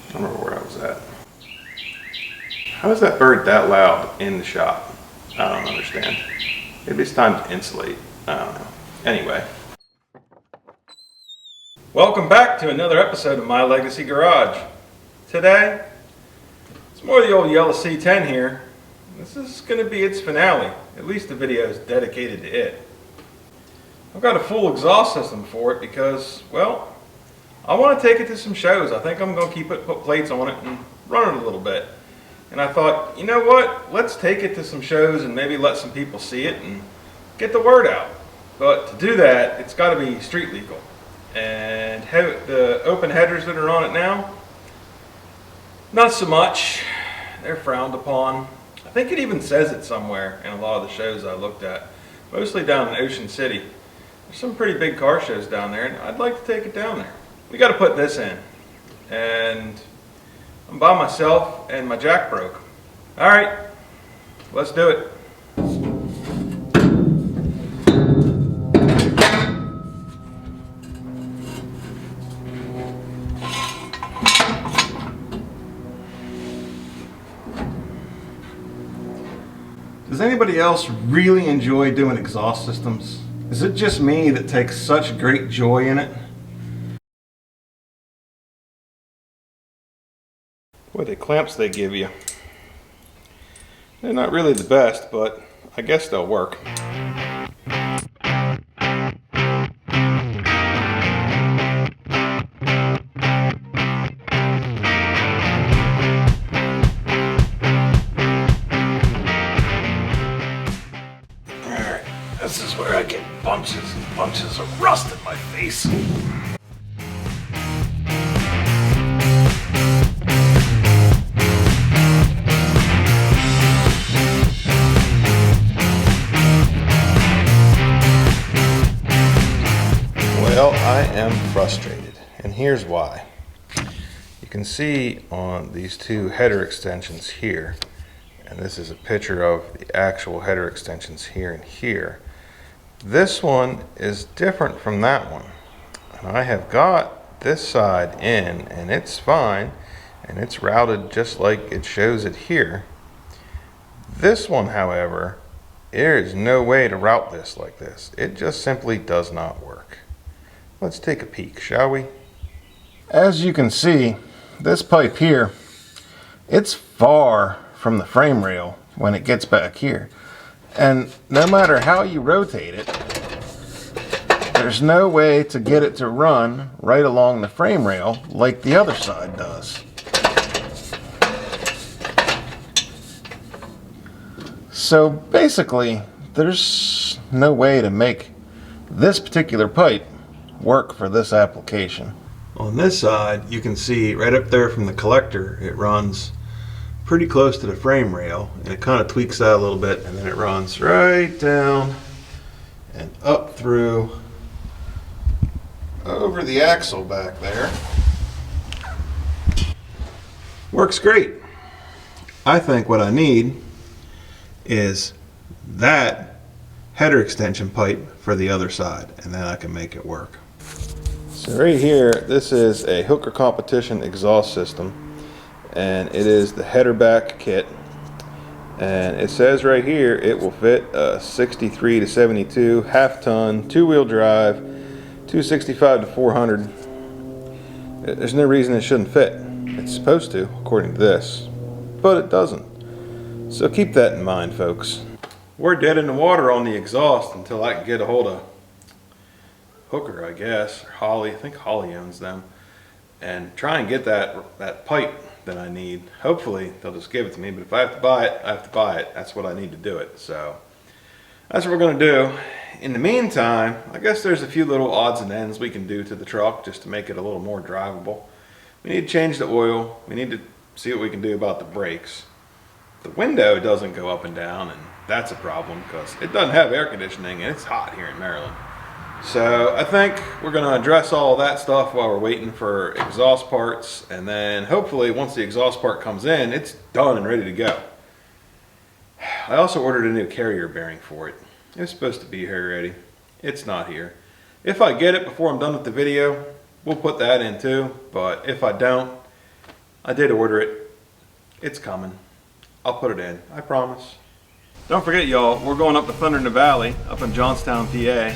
I don't remember where I was at. How is that bird that loud in the shop? I don't understand. Maybe it's time to insulate. I don't know. Anyway. Welcome back to another episode of My Legacy Garage. Today, it's more the old yellow C10 here. This is going to be its finale. At least the video is dedicated to it. I've got a full exhaust system for it because, well, I want to take it to some shows. I think I'm going to keep it, put plates on it and run it a little bit. And I thought, you know what, let's take it to some shows and maybe let some people see it and get the word out. But to do that, it's got to be street legal. And the open headers that are on it now, not so much. They're frowned upon. I think it even says it somewhere in a lot of the shows I looked at, mostly down in Ocean City. There's some pretty big car shows down there, and I'd like to take it down there. We got to put this in, and I'm by myself, and my jack broke. All right, let's do it. Does anybody else really enjoy doing exhaust systems? Is it just me that takes such great joy in it? Boy, the clamps they give you. They're not really the best, but I guess they'll work. This is where I get bunches and bunches of rust in my face. Well, I am frustrated, and here's why. You can see on these two header extensions here, and this is a picture of the actual header extensions here and here. This one is different from that one, and I have got this side in and it's fine and it's routed just like it shows it here. This one, however, there is no way to route this like this. It just simply does not work. Let's take a peek, shall we? As you can see, this pipe here, it's far from the frame rail when it gets back here. And no matter how you rotate it, there's no way to get it to run right along the frame rail like the other side does. So basically, there's no way to make this particular pipe work for this application. On this side, you can see right up there from the collector, it runs pretty close to the frame rail, and it kind of tweaks that a little bit, and then it runs right down and up through over the axle back there. Works great. I think what I need is that header extension pipe for the other side, and then I can make it work. So right here, this is a Hooker Competition exhaust system. And it is the header back kit, and it says right here it will fit a 63 to 72 half-ton two-wheel drive 265 to 400. There's no reason it shouldn't fit. It's supposed to, according to this, but it doesn't. So keep that in mind, folks. We're dead in the water on the exhaust until I can get a hold of Hooker, I guess, or Holly. I think Holly owns them, and try and get that pipe that I need. Hopefully they'll just give it to me, but if I have to buy it, I have to buy it. That's what I need to do it. So that's what we're going to do. In the meantime, I guess there's a few little odds and ends we can do to the truck just to make it a little more drivable. We need to change the oil. We need to see what we can do about the brakes. The window doesn't go up and down, and that's a problem because it doesn't have air conditioning and it's hot here in Maryland. So I think we're going to address all of that stuff while we're waiting for exhaust parts, and then hopefully once the exhaust part comes in, it's done and ready to go. I also ordered a new carrier bearing for it. It was supposed to be here already. It's not here. If I get it before I'm done with the video, we'll put that in too, but if I don't, I did order it. It's coming. I'll put it in, I promise. Don't forget, y'all, we're going up to Thunder in the Valley, up in Johnstown, PA,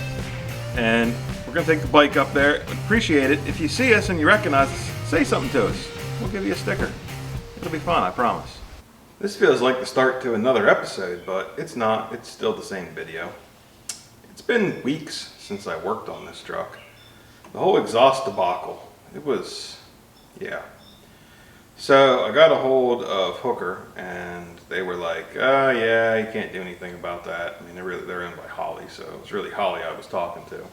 and we're gonna take the bike up there. We'd appreciate it. If you see us and you recognize us, say something to us. We'll give you a sticker. It'll be fun, I promise. This feels like the start to another episode, but it's not. It's still the same video. It's been weeks since I worked on this truck. The whole exhaust debacle, it was, yeah. So I got a hold of Hooker and they were like, oh yeah, you can't do anything about that. I mean, they're owned by Holly, so it was really Holly I was talking to.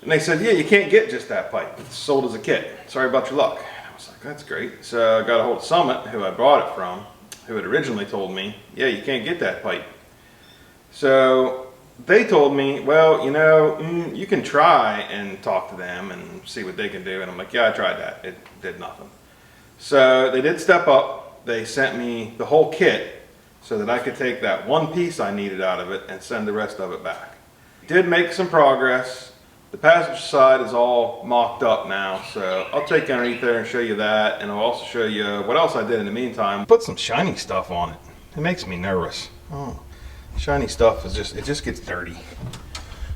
And they said, yeah, you can't get just that pipe. It's sold as a kit. Sorry about your luck. I was like, that's great. So I got a hold of Summit, who I bought it from, who had originally told me, yeah, you can't get that pipe. So they told me, well, you know, you can try and talk to them and see what they can do. And I'm like, yeah, I tried that. It did nothing. So they did step up. They sent me the whole kit so that I could take that one piece I needed out of it and send the rest of it back. Did make some progress. The passenger side is all mocked up now, so I'll take you underneath there and show you that, and I'll also show you what else I did in the meantime. Put some shiny stuff on it. It makes me nervous. Oh, shiny stuff is it just gets dirty.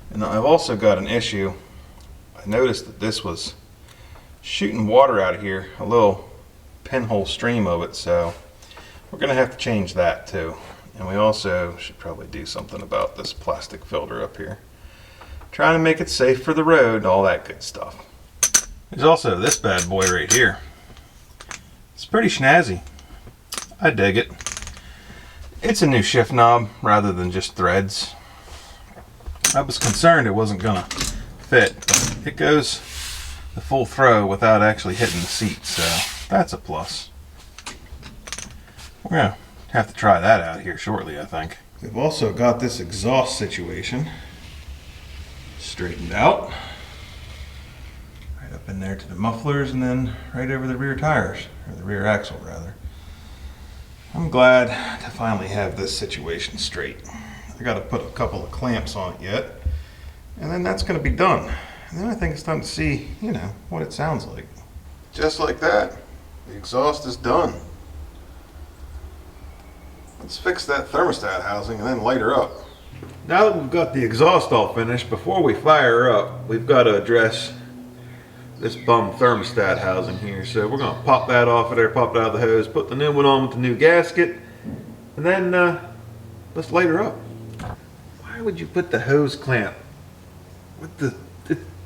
And I've also got an issue. I noticed that this was shooting water out of here, a little pinhole stream of it, so we're gonna have to change that too. And we also should probably do something about this plastic filter up here. Trying to make it safe for the road, all that good stuff. There's also this bad boy right here. It's pretty snazzy. I dig it. It's a new shift knob rather than just threads. I was concerned it wasn't gonna fit, but it goes the full throw without actually hitting the seat, so that's a plus. We're gonna have to try that out here shortly, I think. We've also got this exhaust situation straightened out. Right up in there to the mufflers and then right over the rear tires, or the rear axle rather. I'm glad to finally have this situation straight. I gotta put a couple of clamps on it yet, and then that's gonna be done. And then I think it's time to see, you know, what it sounds like. Just like that, the exhaust is done. Let's fix that thermostat housing and then light her up. Now that we've got the exhaust all finished, before we fire her up, we've got to address this bum thermostat housing here. So we're going to pop that off of there, pop it out of the hose, put the new one on with the new gasket, and then let's light her up. Why would you put the hose clamp with the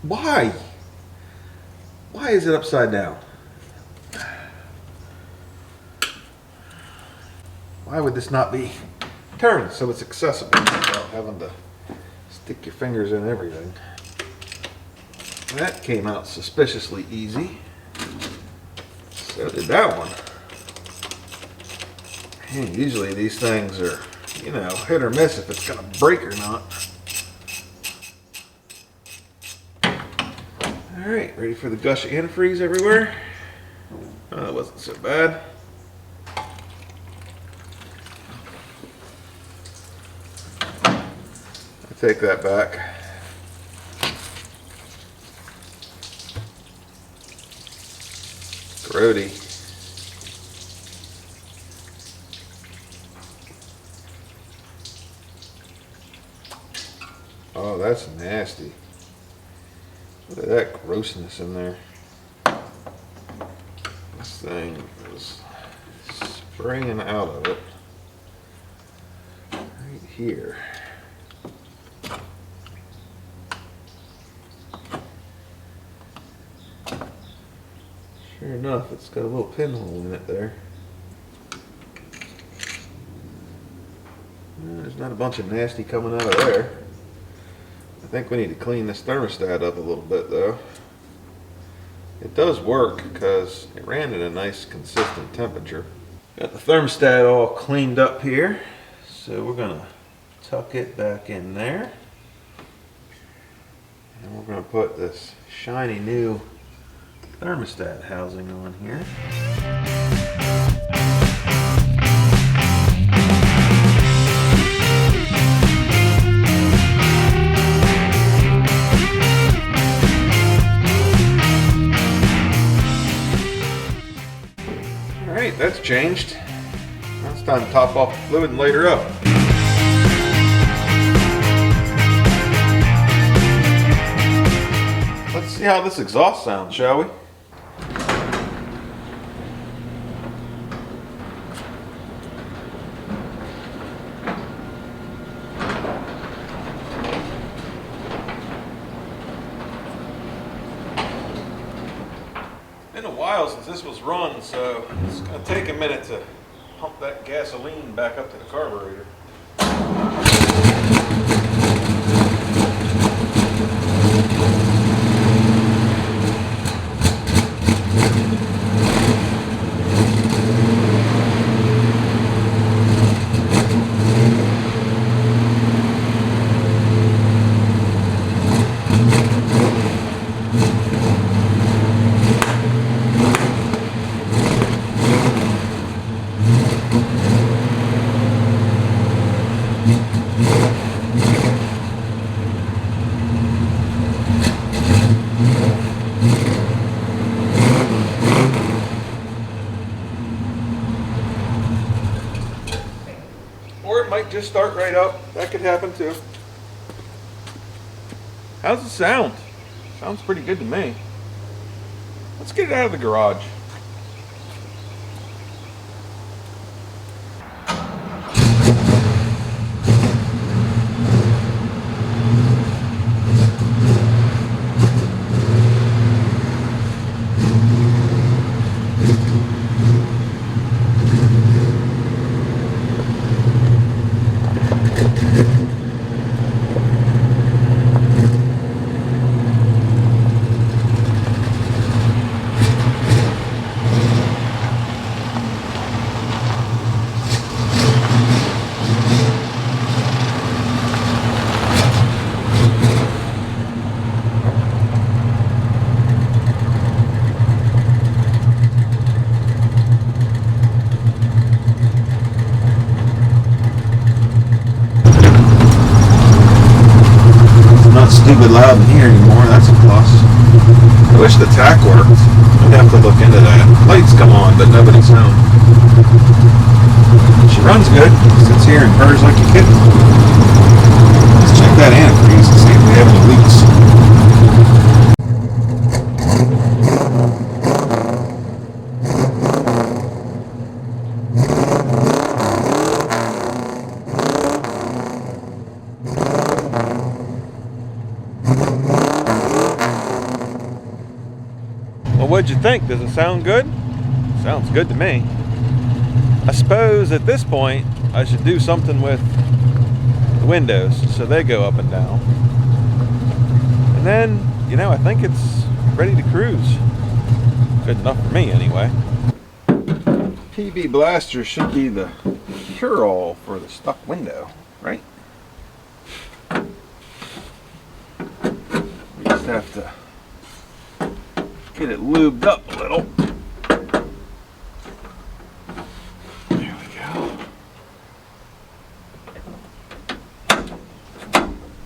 why? Why is it upside down? Why would this not be turned so it's accessible without having to stick your fingers in everything? That came out suspiciously easy. So did that one. Man, usually these things are, you know, hit or miss if it's gonna break or not. Alright, ready for the gush of antifreeze everywhere? Oh, that wasn't so bad. Take that back. Grody. Oh, that's nasty. Look at that grossness in there. This thing is spraying out of it. Right here. Sure enough, it's got a little pinhole in it there. There's not a bunch of nasty coming out of there. I think we need to clean this thermostat up a little bit though. It does work because it ran at a nice consistent temperature. Got the thermostat all cleaned up here. So we're gonna tuck it back in there. And we're gonna put this shiny new thermostat housing on here. Alright, that's changed. Now it's time to top off the fluid and light her up. Let's see how this exhaust sounds, shall we? Been a while since this was run, so it's going to take a minute to pump that gasoline back up to the carburetor. Or it might just start right up. That could happen too. How's it sound? Sounds pretty good to me. Let's get it out of the garage. Stupid loud in here anymore, that's a plus. I wish the tack worked. I'd have to look into that. Lights come on, but nobody's home. She runs good, sits here and purrs like a kitten. Let's check that antifreeze and see if we have any leaks. Well, what'd you think? Does it sound good? Sounds good to me. I suppose at this point I should do something with the windows so they go up and down. And then, you know, I think it's ready to cruise. Good enough for me anyway. PB Blaster should be the cure-all for the stuck window, right? We just have to get it lubed up a little. There we go.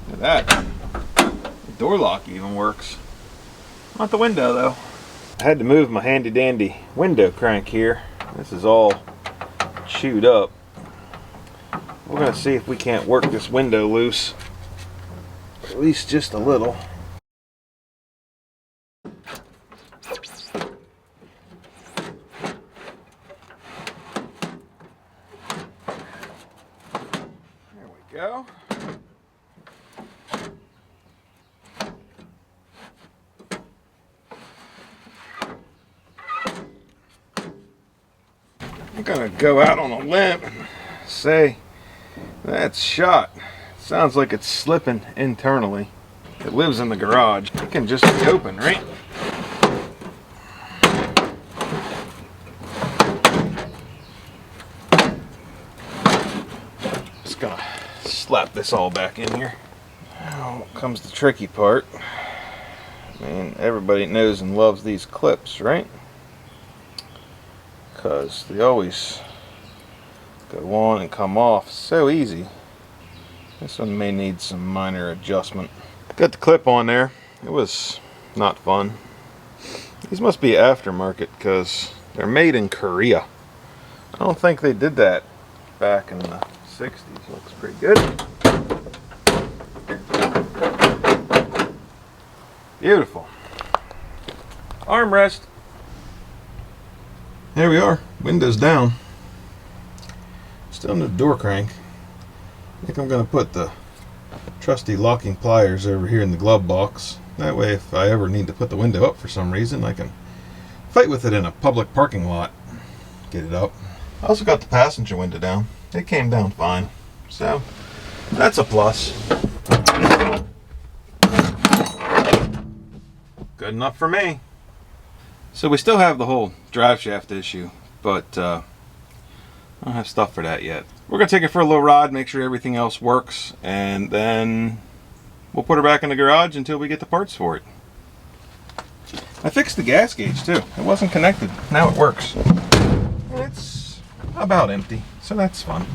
Look at that. The door lock even works. Not the window though. I had to move my handy dandy window crank here. This is all chewed up. We're going to see if we can't work this window loose. At least just a little. Go. I'm gonna go out on a limb and say that's shot. Sounds like it's slipping internally. It lives in the garage. It can just be open, right? Just gonna slap this all back in here. Now comes the tricky part. I mean, everybody knows and loves these clips, right? Because they always go on and come off so easy. This one may need some minor adjustment. Got the clip on there. It was not fun. These must be aftermarket because they're made in Korea. I don't think they did that back in the 60s. Looks pretty good. Beautiful. Armrest. There we are. Windows down. Still no door crank. I think I'm going to put the trusty locking pliers over here in the glove box. That way if I ever need to put the window up for some reason, I can fight with it in a public parking lot. Get it up. I also got the passenger window down. It came down fine. So, that's a plus. Good enough for me. So we still have the whole drive shaft issue, but I don't have stuff for that yet. We're going to take it for a little ride, make sure everything else works, and then we'll put her back in the garage until we get the parts for it. I fixed the gas gauge too. It wasn't connected. Now it works. It's about empty, so that's fun.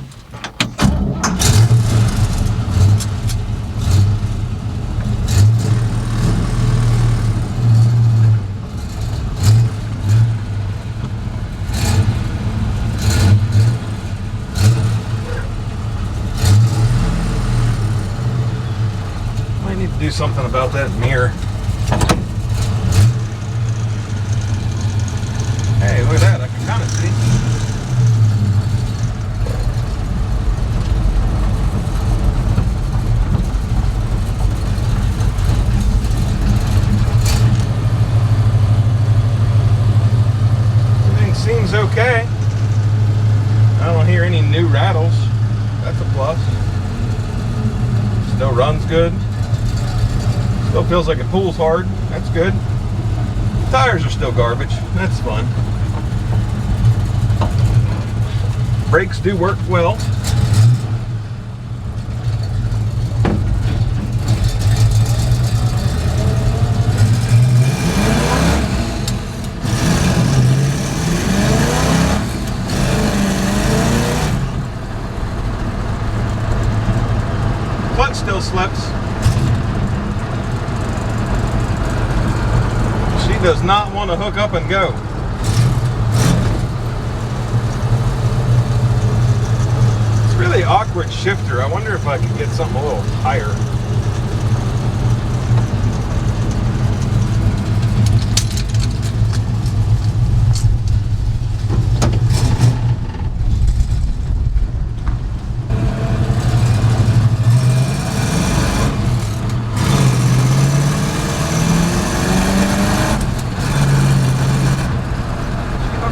Might need to do something about that mirror. Hey, look at that. I can kind of see. Everything seems okay. I don't hear any new rattles. That's a plus. Still runs good. Still feels like it pulls hard. That's good. Tires are still garbage. That's fun. Brakes do work well. Clutch still slips. She does not want to hook up and go. It's a really awkward shifter. I wonder if I could get something a little higher.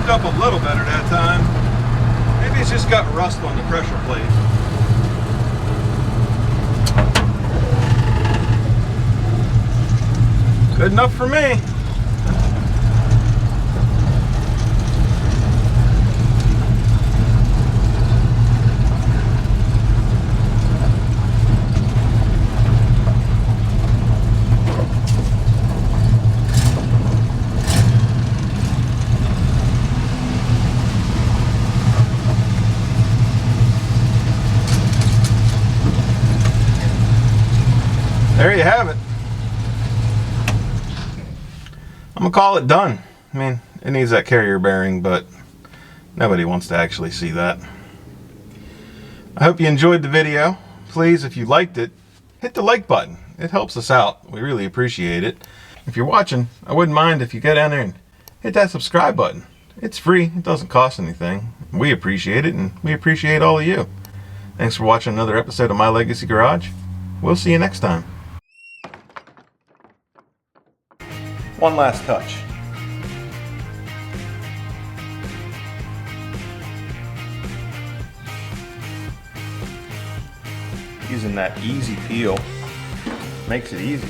Up a little better that time. Maybe it's just got rust on the pressure plate. Good enough for me. There you have it. I'm gonna call it done. I mean, it needs that carrier bearing, but nobody wants to actually see that. I hope you enjoyed the video. Please, if you liked it, hit the like button. It helps us out. We really appreciate it. If you're watching, I wouldn't mind if you go down there and hit that subscribe button. It's free. It doesn't cost anything. We appreciate it, and we appreciate all of you. Thanks for watching another episode of My Legacy Garage. We'll see you next time. One last touch. Using that easy peel makes it easy.